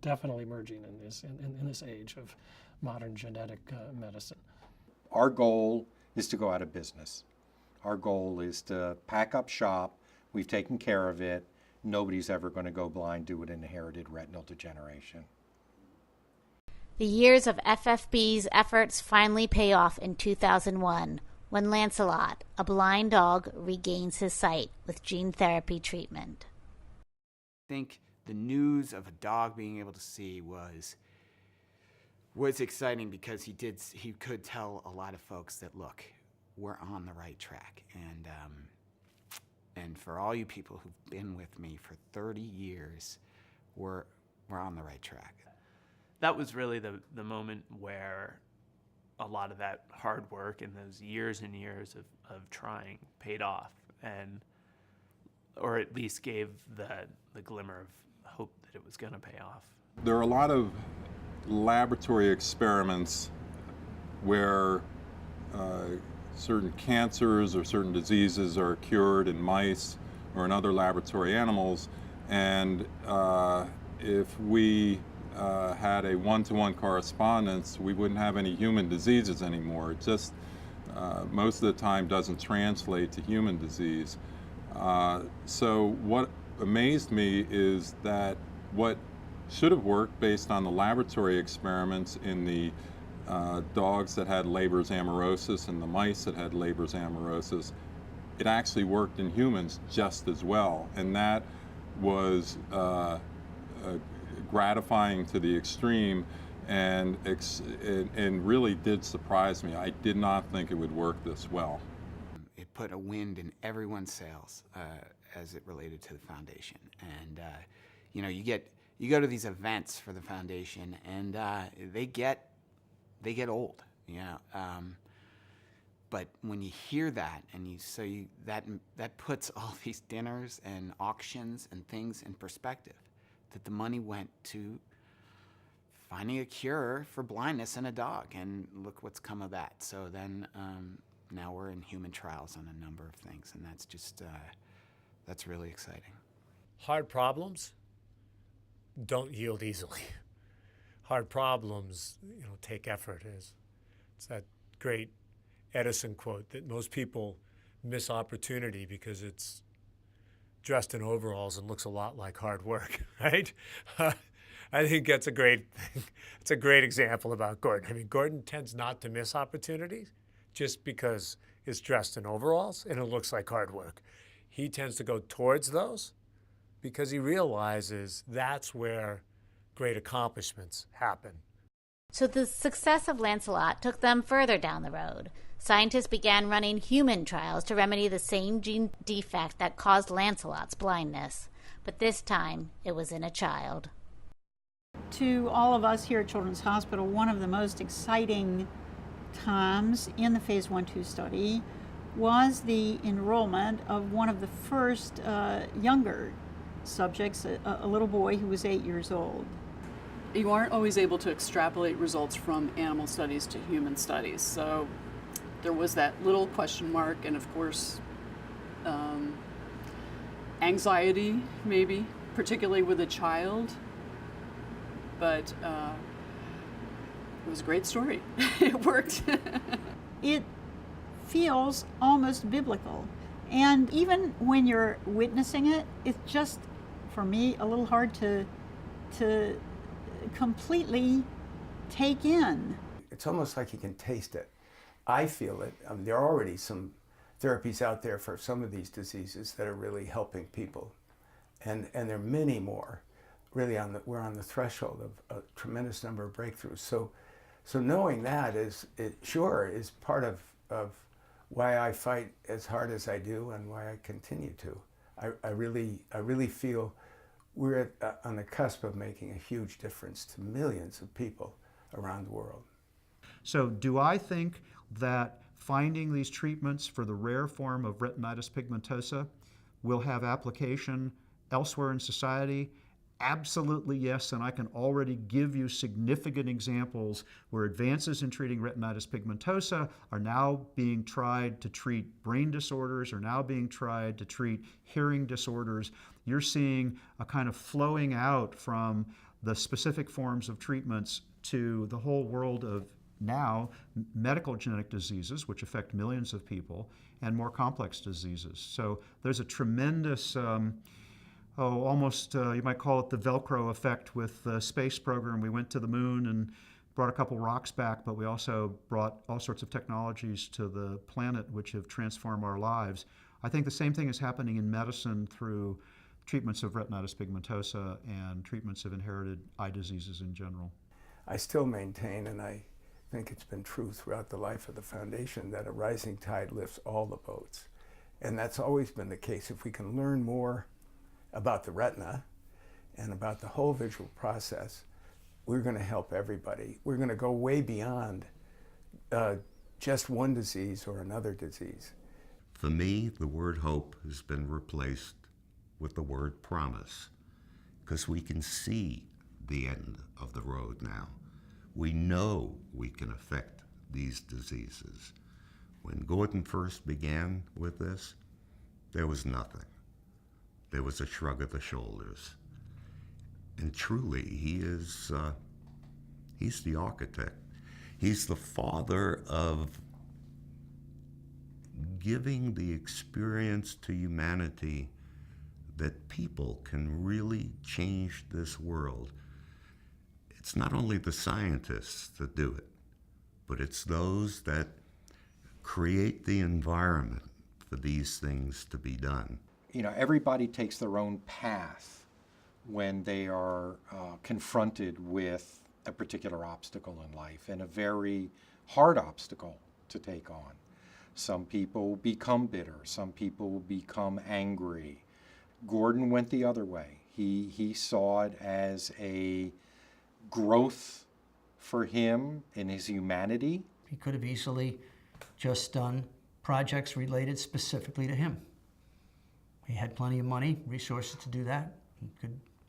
definitely merging in this age of modern genetic medicine. Our goal is to go out of business. Our goal is to pack up shop. We've taken care of it. Nobody's ever going to go blind due to an inherited retinal degeneration. The years of FFB's efforts finally pay off in 2001 when Lancelot, a blind dog, regains his sight with gene therapy treatment. I think the news of a dog being able to see was exciting because he could tell a lot of folks that, look, we're on the right track. And for all you people who've been with me for 30 years, we're on the right track. That was really the moment where a lot of that hard work and those years and years of trying paid off, or at least gave the glimmer of hope that it was going to pay off. There are a lot of laboratory experiments where certain cancers or certain diseases are cured in mice or in other laboratory animals, and if we had a one-to-one correspondence, we wouldn't have any human diseases anymore. It just most of the time doesn't translate to human disease. So what amazed me is that what should have worked based on the laboratory experiments in the dogs that had Leber's amaurosis and the mice that had Leber's amaurosis. It actually worked in humans just as well, and that was gratifying to the extreme, and really did surprise me. I did not think it would work this well. It put a wind in everyone's sails as it related to the foundation, and you know, you go to these events for the foundation, and they get old, you know. But when you hear that, and that puts all these dinners and auctions and things in perspective, that the money went to finding a cure for blindness in a dog, and look what's come of that. So then now we're in human trials on a number of things, and that's just that's really exciting. Hard problems don't yield easily. Hard problems, you know, take effort. It's that great Edison quote that most people miss opportunity because it's dressed in overalls and looks a lot like hard work, right? I think that's a great thing. It's a great example about Gordon. I mean, Gordon tends not to miss opportunities just because it's dressed in overalls and it looks like hard work. He tends to go towards those because he realizes that's where great accomplishments happen. So the success of Lancelot took them further down the road. Scientists began running human trials to remedy the same gene defect that caused Lancelot's blindness. But this time, it was in a child. To all of us here at Children's Hospital, one of the most exciting times in the Phase 1/2 study was the enrollment of one of the first younger subjects, a little boy who was 8 years old. You aren't always able to extrapolate results from animal studies to human studies. So there was that little question mark, and of course, anxiety, maybe, particularly with a child. But it was a great story. It worked. It feels almost biblical. And even when you're witnessing it, it's just, for me, a little hard to completely take in. It's almost like you can taste it. I feel it. There are already some therapies out there for some of these diseases that are really helping people. And there are many more. Really, we're on the threshold of a tremendous number of breakthroughs. So knowing that is part of why I fight as hard as I do and why I continue to. I really feel we're on the cusp of making a huge difference to millions of people around the world. So do I think that finding these treatments for the rare form of retinitis pigmentosa will have application elsewhere in society? Absolutely yes, and I can already give you significant examples where advances in treating retinitis pigmentosa are now being tried to treat brain disorders, are now being tried to treat hearing disorders. You're seeing a kind of flowing out from the specific forms of treatments to the whole world of now medical genetic diseases, which affect millions of people, and more complex diseases. So there's a tremendous almost you might call it the Velcro effect with the space program. We went to the moon and brought a couple rocks back, but we also brought all sorts of technologies to the planet which have transformed our lives. I think the same thing is happening in medicine through treatments of retinitis pigmentosa and treatments of inherited eye diseases in general. I still maintain, and I think it's been true throughout the life of the foundation, that a rising tide lifts all the boats. And that's always been the case. If we can learn more about the retina and about the whole visual process, we're going to help everybody. We're going to go way beyond just one disease or another disease. For me, the word hope has been replaced with the word promise, because we can see the end of the road now. We know we can affect these diseases. When Gordon first began with this, there was nothing. There was a shrug of the shoulders. And truly, he's the architect. He's the father of giving the experience to humanity that people can really change this world it's not only the scientists that do it, but it's those that create the environment for these things to be done. You know, everybody takes their own path when they are confronted with a particular obstacle in life, and a very hard obstacle to take on. Some people become bitter, some people become angry. Gordon went the other way. He saw it as a growth for him in his humanity. He could have easily just done projects related specifically to him. He had plenty of money, resources to do that.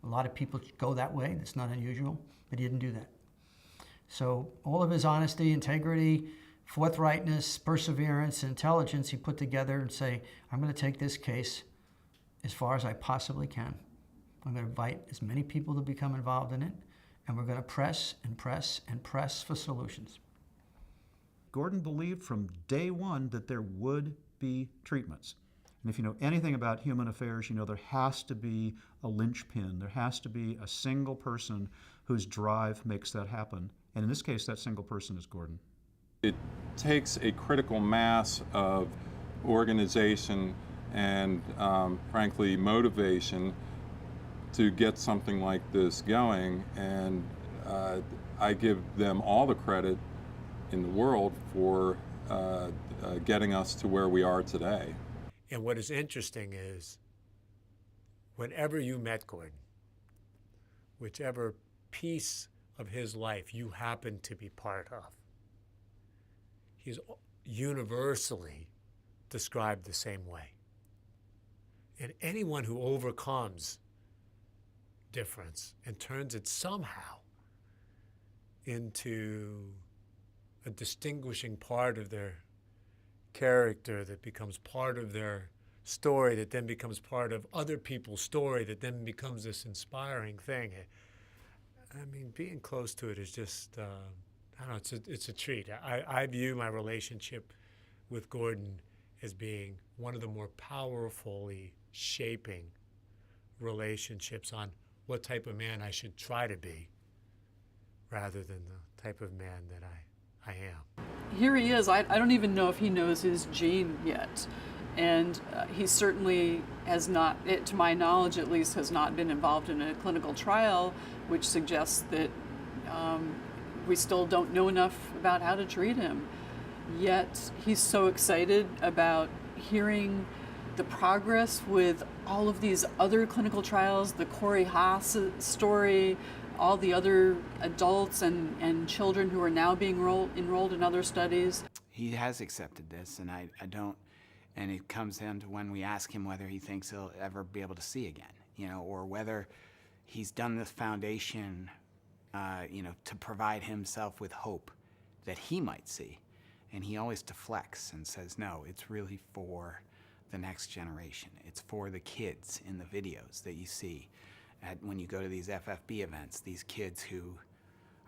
A lot of people go that way. That's not unusual, but he didn't do that. So all of his honesty, integrity, forthrightness, perseverance, intelligence he put together and say, I'm going to take this case as far as I possibly can. I'm going to invite as many people to become involved in it, and we're going to press and press and press for solutions. Gordon believed from day one that there would be treatments. And if you know anything about human affairs, you know there has to be a linchpin. There has to be a single person whose drive makes that happen. And in this case, that single person is Gordon. It takes a critical mass of organization and, frankly, motivation to get something like this going. And I give them all the credit in the world for getting us to where we are today. And what is interesting is, whenever you met Gordon, whichever piece of his life you happen to be part of, he's universally described the same way. And anyone who overcomes difference and turns it somehow into a distinguishing part of their character that becomes part of their story, that then becomes part of other people's story, that then becomes this inspiring thing. I mean, being close to it is just, I don't know, it's a treat. I view my relationship with Gordon as being one of the more powerfully shaping relationships on what type of man I should try to be, rather than the type of man that I am. Here he is. I don't even know if he knows his gene yet. And he certainly has not, to my knowledge at least, has not been involved in a clinical trial, which suggests that we still don't know enough about how to treat him. Yet he's so excited about hearing the progress with all of these other clinical trials, the Corey Haas story, all the other adults and children who are now being enrolled in other studies. He has accepted this, and I don't, and it comes down to when we ask him whether he thinks he'll ever be able to see again, you know, or whether he's done this foundation, you know, to provide himself with hope that he might see. And he always deflects and says, no, it's really for the next generation. It's for the kids in the videos that you see when you go to these FFB events, these kids who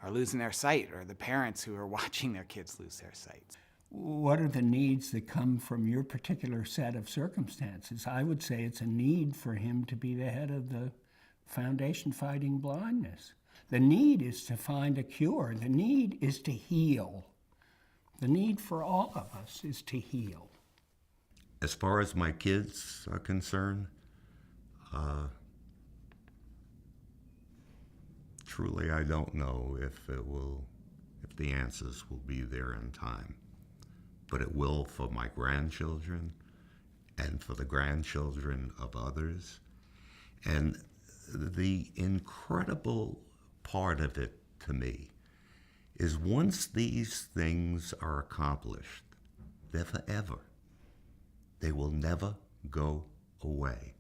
are losing their sight, or the parents who are watching their kids lose their sight. What are the needs that come from your particular set of circumstances? I would say it's a need for him to be the head of the foundation fighting blindness. The need is to find a cure. The need is to heal. The need for all of us is to heal. As far as my kids are concerned, truly I don't know if the answers will be there in time. But it will for my grandchildren and for the grandchildren of others. And the incredible part of it to me is once these things are accomplished, they're forever. They will never go away.